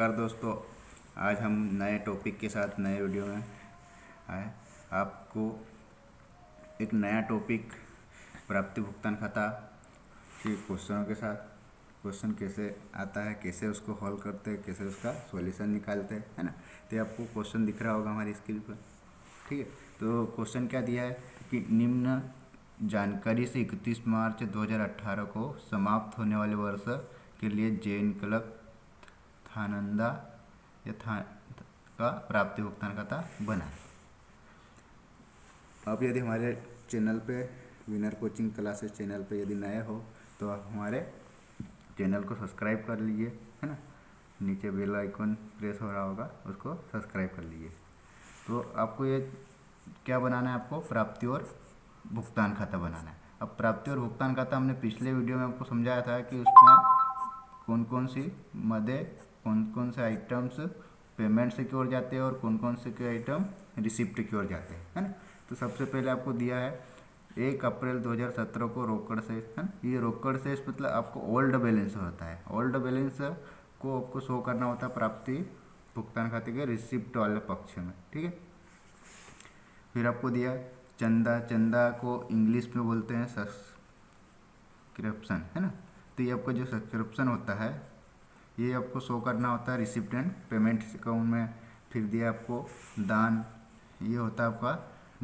नमस्कार दोस्तों। आज हम नए टॉपिक के साथ नए वीडियो में आए। आपको एक नया टॉपिक प्राप्ति भुगतान खाता के क्वेश्चनों के साथ, क्वेश्चन कैसे आता है, कैसे उसको हल करते हैं, कैसे उसका सॉल्यूशन निकालते हैं, है ना। तो आपको क्वेश्चन दिख रहा होगा हमारी स्क्रीन पर, ठीक है। तो क्वेश्चन क्या दिया है कि निम्न जानकारी से 31 मार्च 2018 को समाप्त होने वाले वर्ष के लिए जैन क्लब थानंदा का प्राप्ति भुगतान खाता बना। अब यदि हमारे चैनल पे विनर कोचिंग क्लासेस चैनल पे यदि नए हो तो आप हमारे चैनल को सब्सक्राइब कर लीजिए, है ना। नीचे बेल आइकन प्रेस हो रहा होगा, उसको सब्सक्राइब कर लीजिए। तो आपको ये क्या बनाना है, आपको प्राप्ति और भुगतान खाता बनाना है। अब प्राप्ति और भुगतान खाता हमने पिछले वीडियो में आपको समझाया था कि उसमें कौन कौन सी मदे, कौन कौन से आइटम्स पेमेंट से की ओर जाते हैं और कौन कौन से के आइटम रिसिप्ट की ओर जाते हैं, है ना। तो सबसे पहले आपको दिया है 1 अप्रैल 2017 को रोकड़ शेष, है ना। ये रोकड़ शेष मतलब आपको ओल्ड बैलेंस होता है। ओल्ड बैलेंस को आपको शो करना होता है प्राप्ति भुगतान खाते के रिसिप्ट वाले पक्ष में, ठीक है। फिर आपको दिया चंदा, चंदा को इंग्लिश में बोलते हैं सब्सक्रिप्शन, है ना। तो ये आपका जो सब्सक्रिप्शन होता है ये आपको शो करना होता है रिसिप्ट एंड पेमेंट अकाउंट में। फिर दिया आपको दान, ये होता है आपका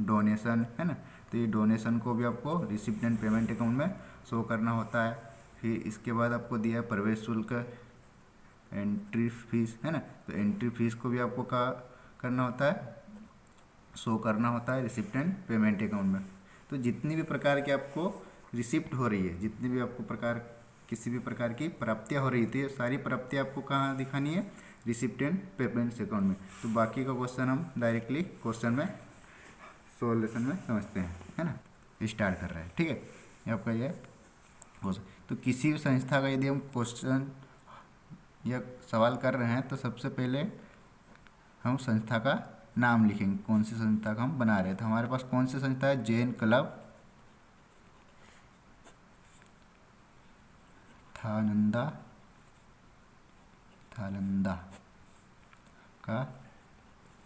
डोनेशन, है ना। तो ये डोनेशन को भी आपको रिसिप्ट एंड पेमेंट अकाउंट में शो करना होता है। फिर इसके बाद आपको दिया है प्रवेश शुल्क, एंट्री फीस, है ना। तो एंट्री फीस को भी आपको क्या करना होता है, शो करना होता है रिसिप्ट एंड पेमेंट अकाउंट में। तो जितनी भी प्रकार की आपको रिसिप्ट हो रही है, जितनी भी आपको किसी भी प्रकार की प्राप्तियाँ हो रही थी, सारी प्राप्तियाँ आपको कहाँ दिखानी है, रिसिप्ट एंड पेमेंट्स अकाउंट में। तो बाकी का क्वेश्चन हम डायरेक्टली क्वेश्चन में सॉल्यूशन में समझते हैं, है ना। स्टार्ट कर रहे हैं, ठीक है। ये आपका ये तो किसी भी संस्था का यदि हम क्वेश्चन या सवाल कर रहे हैं तो सबसे पहले हम संस्था का नाम लिखेंगे, कौन सी संस्था का हम बना रहे हैं। तो हमारे पास कौन सी संस्था है, जैन क्लब थानंदा का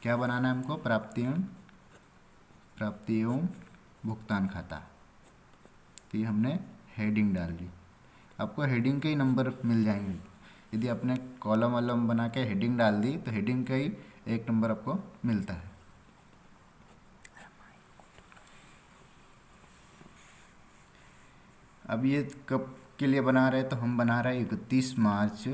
क्या बनाना है हमको, प्राप्ति एवं भुगतान खाता। तो ये हमने हेडिंग डाल दी। आपको हेडिंग के ही नंबर मिल जाएंगे। यदि आपने कॉलम वॉलम बना के हेडिंग डाल दी तो हेडिंग का ही 1 नंबर आपको मिलता है। अब ये कब के लिए बना रहे हैं, तो हम बना रहे हैं 31 मार्च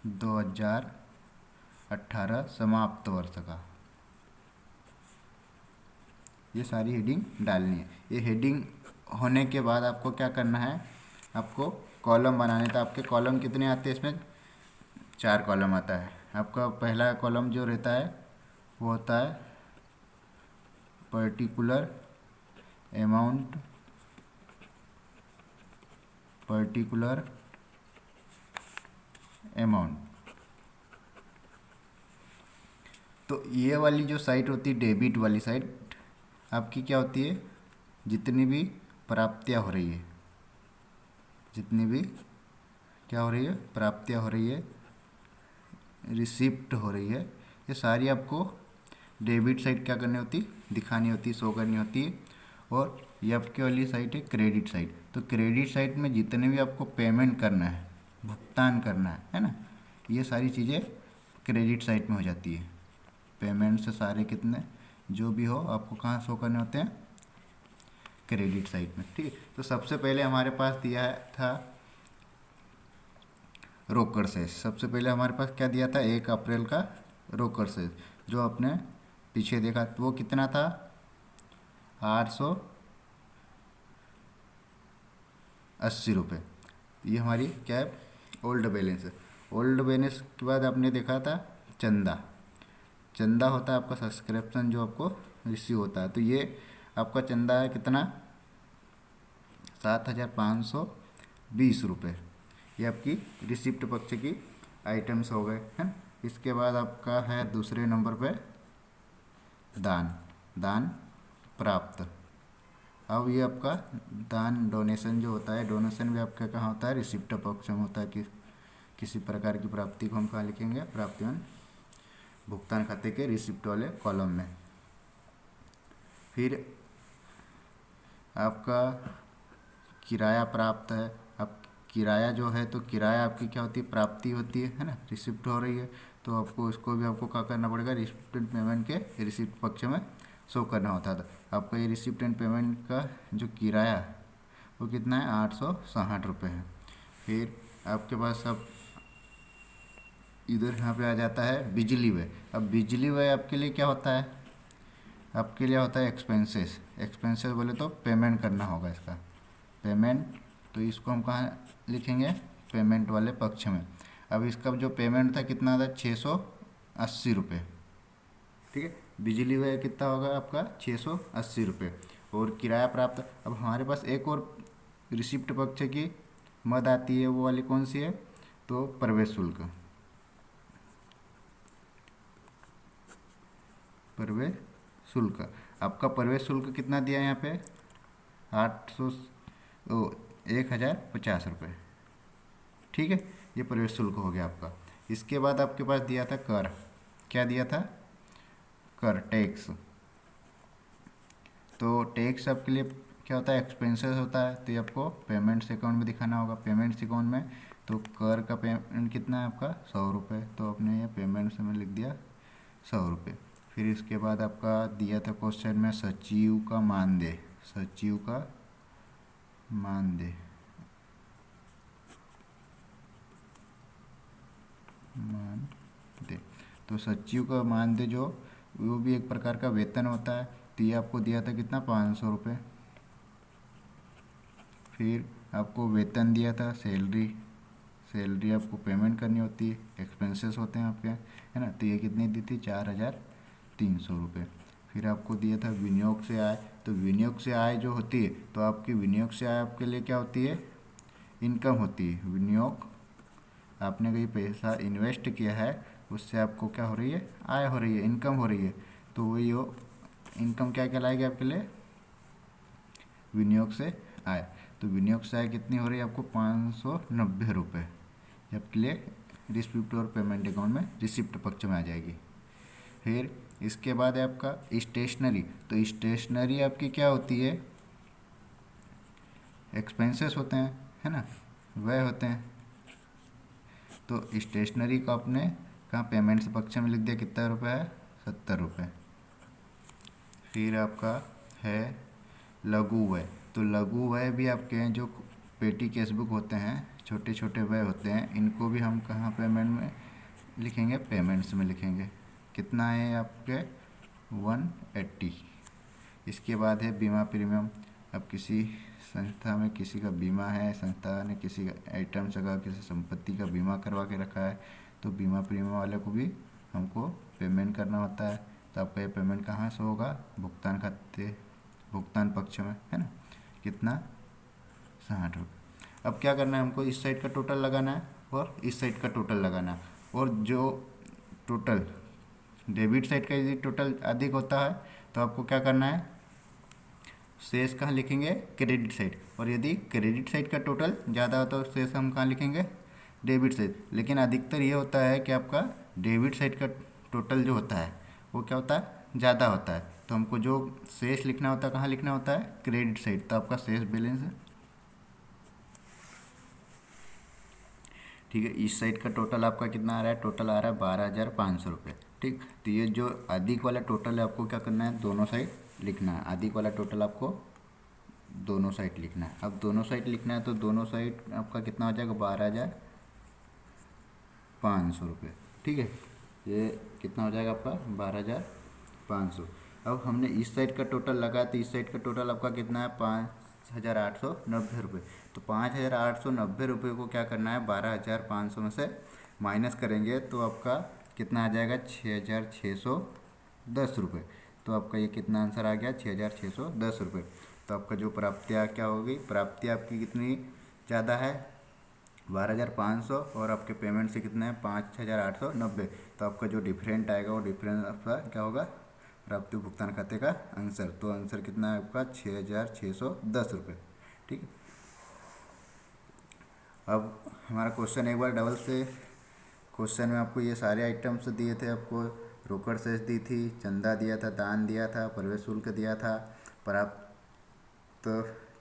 2018 समाप्त वर्ष का। ये सारी हेडिंग डालनी है। ये हेडिंग होने के बाद आपको क्या करना है, आपको कॉलम बनाने। तो आपके कॉलम कितने आते हैं, इसमें 4 कॉलम आता है। आपका पहला कॉलम जो रहता है वो होता है पर्टिकुलर अमाउंट, तो ये वाली जो साइट होती है डेबिट वाली साइट, आपकी क्या होती है, जितनी भी प्राप्तियाँ हो रही है, जितनी भी क्या हो रही है, प्राप्तियाँ हो रही है, रिसिप्ट हो रही है, ये सारी आपको डेबिट साइड क्या करनी होती, दिखानी होती, शो करनी होती है। और ये आपकी वाली साइट है क्रेडिट साइड। तो क्रेडिट साइड में जितने भी आपको पेमेंट करना है, भुगतान करना है ना, ये सारी चीज़ें क्रेडिट साइड में हो जाती है। पेमेंट से सारे कितने जो भी हो आपको कहाँ शो करने होते हैं, क्रेडिट साइड में, ठीक है। तो सबसे पहले हमारे पास दिया था रोकड़ शेष। सबसे पहले हमारे पास क्या दिया था, 1 अप्रैल का रोकड़ शेष, जो आपने पीछे देखा तो वो कितना था, 880 रुपये। ये हमारी क्या है, ओल्ड बैलेंस है। ओल्ड बैलेंस के बाद आपने देखा था चंदा। चंदा होता है आपका सब्सक्रिप्शन जो आपको रिसीव होता है। तो ये आपका चंदा है कितना, 7,520 रुपये। ये आपकी रिसिप्ट पक्ष की आइटम्स हो गए, हैं। इसके बाद आपका है दूसरे नंबर पे दान प्राप्त। अब ये आपका दान डोनेशन जो होता है, डोनेशन भी आपका कहाँ होता है, रिसिप्ट पक्ष में होता है। कि किसी प्रकार की प्राप्ति को हम कहाँ लिखेंगे, प्राप्तियान भुगतान खाते के रिसिप्ट वाले कॉलम में। फिर आपका किराया प्राप्त है। अब किराया जो है, तो किराया आपकी क्या होती है, प्राप्ति होती है ना, रिसिप्ट हो रही है। तो आपको इसको भी आपको क्या करना पड़ेगा, रिसिप्ट एंड पेमेंट के रिसिप्ट पक्ष में शो करना होता था। आपका ये रिसिप्ट एंड पेमेंट का जो किराया वो कितना है, 860 रुपये है। फिर आपके पास अब इधर यहाँ पे आ जाता है बिजली व्यय। अब बिजली व्यय आपके लिए क्या होता है, आपके लिए होता है एक्सपेंसेस। एक्सपेंसेस बोले तो पेमेंट करना होगा इसका, पेमेंट। तो इसको हम कहाँ लिखेंगे, पेमेंट वाले पक्ष में। अब इसका जो पेमेंट था कितना था, 680 रुपये। ठीक है, बिजली व्यय कितना होगा आपका, 680 रुपये। और किराया प्राप्त, अब हमारे पास एक और रिसिप्ट पक्ष की मद आती है, वो वाली कौन सी है, तो प्रवेश शुल्क। प्रवेश शुल्क, आपका प्रवेश शुल्क कितना दिया है यहाँ पे, 1050 रुपये। ठीक है, ये प्रवेश शुल्क हो गया आपका। इसके बाद आपके पास दिया था कर, क्या दिया था, कर, टैक्स। तो टैक्स आपके लिए क्या होता है, एक्सपेंसेस होता है। तो ये आपको पेमेंट्स अकाउंट में दिखाना होगा, पेमेंट्स अकाउंट में। तो कर का पेमेंट कितना है आपका, 100 रुपये। तो आपने ये पेमेंट्स में लिख दिया 100 रुपये। फिर इसके बाद आपका दिया था क्वेश्चन में सचिव का मानदेय, सचिव का मानदेय, मानदेय। तो सचिव का मानदेय जो वो भी एक प्रकार का वेतन होता है। तो ये आपको दिया था कितना, 500 रुपये। फिर आपको वेतन दिया था सैलरी, सैलरी आपको पेमेंट करनी होती है, एक्सपेंसेस होते हैं आपके, है ना। तो ये कितनी दी थी, 4300 रुपये। फिर आपको दिया था विनियोग से आय। तो विनियोग से आय जो होती है, तो आपकी विनियोग से आय आपके लिए क्या होती है, इनकम होती है। विनियोग, आपने कहीं पैसा इन्वेस्ट किया है, उससे आपको क्या हो रही है, आय हो रही है, इनकम हो रही है। तो वही हो इनकम क्या कहलाएगी आपके लिए, विनियोग से आय। तो विनियोग से आय कितनी हो रही है आपको, 590 रुपये। आपके लिए रिसिप्ट और पेमेंट अकाउंट में रिसिप्ट पक्ष में आ जाएगी। फिर इसके बाद है आपका स्टेशनरी। तो स्टेशनरी आपकी क्या होती है, एक्सपेंसेस होते हैं, है ना, वह होते हैं। तो स्टेशनरी को आपने कहाँ पेमेंट्स पक्ष में लिख दिया, कितना रुपये है, 70 रुपये। फिर आपका है लघु व्यय। तो लघु व्यय भी आपके हैं, जो पेटी केसबुक होते हैं, छोटे छोटे व्यय होते हैं, इनको भी हम कहाँ पेमेंट में लिखेंगे, पेमेंट्स में लिखेंगे। कितना है आपके, 180। इसके बाद है बीमा प्रीमियम। अब किसी संस्था में किसी का बीमा है, संस्था ने किसी का आइटम्स का, किसी संपत्ति का बीमा करवा के रखा है, तो बीमा प्रीमियम वाले को भी हमको पेमेंट करना होता है। तो आपका ये पेमेंट कहाँ से होगा, भुगतान खाते, भुगतान पक्ष में, है ना। कितना, 60 रुपये। अब क्या करना है हमको, इस साइड का टोटल लगाना है और इस साइड का टोटल लगाना है। और जो टोटल डेबिट साइड का यदि टोटल अधिक होता है, तो आपको क्या करना है, शेष कहाँ लिखेंगे, क्रेडिट साइड। और यदि क्रेडिट साइड का टोटल ज़्यादा होता है, तो शेष हम कहाँ लिखेंगे, डेबिट साइड। लेकिन अधिकतर ये होता है कि आपका डेबिट साइड का टोटल जो होता है वो क्या होता है, ज़्यादा होता है। तो हमको जो शेष लिखना होता है, कहाँ लिखना होता है, क्रेडिट साइड। तो आपका शेष बैलेंस है, ठीक है। इस साइड का टोटल आपका कितना आ रहा है, टोटल आ रहा है 12,500 रुपये। ठीक, तो ये जो अधिक वाला टोटल है, आपको क्या करना है, दोनों साइड लिखना है। अधिक वाला टोटल आपको दोनों साइड लिखना है। अब दोनों साइड लिखना है, तो दोनों साइड आपका कितना हो जाएगा, 12,500 रुपये। ठीक है, ये कितना हो जाएगा आपका, 12,500। अब हमने इस साइड का टोटल लगा, तो इस साइड का टोटल आपका कितना है, 5,890 रुपये। तो 5,890 रुपये को क्या करना है, 12,500 में से माइनस करेंगे, तो आपका कितना आ जाएगा, 6,610 रुपये। तो आपका ये कितना आंसर आ गया, 6,610 रुपये। तो आपका जो प्राप्तियाँ क्या होगी, प्राप्तियाँ आपकी कितनी ज़्यादा है, 12,500, और आपके पेमेंट से कितना है, 5,890। तो आपका जो डिफरेंट आएगा, वो डिफरेंस आपका क्या होगा, प्राप्ति भुगतान खाते का आंसर। तो आंसर कितना है आपका 6,610 रुपये। ठीक है, अब हमारा क्वेश्चन एक बार डबल से। क्वेश्चन में आपको ये सारे आइटम्स दिए थे, आपको रोकड़ शेष दी थी, चंदा दिया था, दान दिया था, प्रवेश शुल्क दिया था, प्राप्त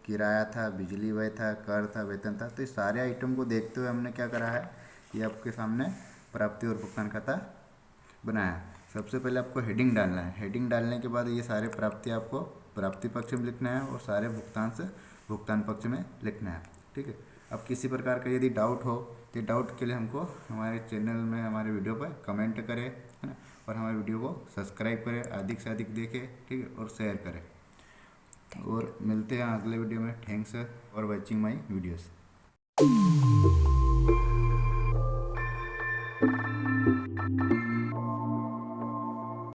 किराया था, बिजली व्यय था, कर था, वेतन था। तो इस सारे आइटम को देखते हुए हमने क्या करा है, ये आपके सामने प्राप्ति और भुगतान खाता बनाया। सबसे पहले आपको हेडिंग डालना है। हेडिंग डालने के बाद ये सारे प्राप्ति आपको प्राप्ति पक्ष में लिखना है और सारे भुगतान से भुगतान पक्ष में लिखना है। ठीक है, अब किसी प्रकार का यदि डाउट हो तो डाउट के लिए हमको हमारे चैनल में हमारे वीडियो पर कमेंट करें, है ना, और हमारे वीडियो को सब्सक्राइब करें, अधिक से अधिक देखें, ठीक है, और शेयर करें। और मिलते हैं अगले वीडियो में। Thanks for watching my videos.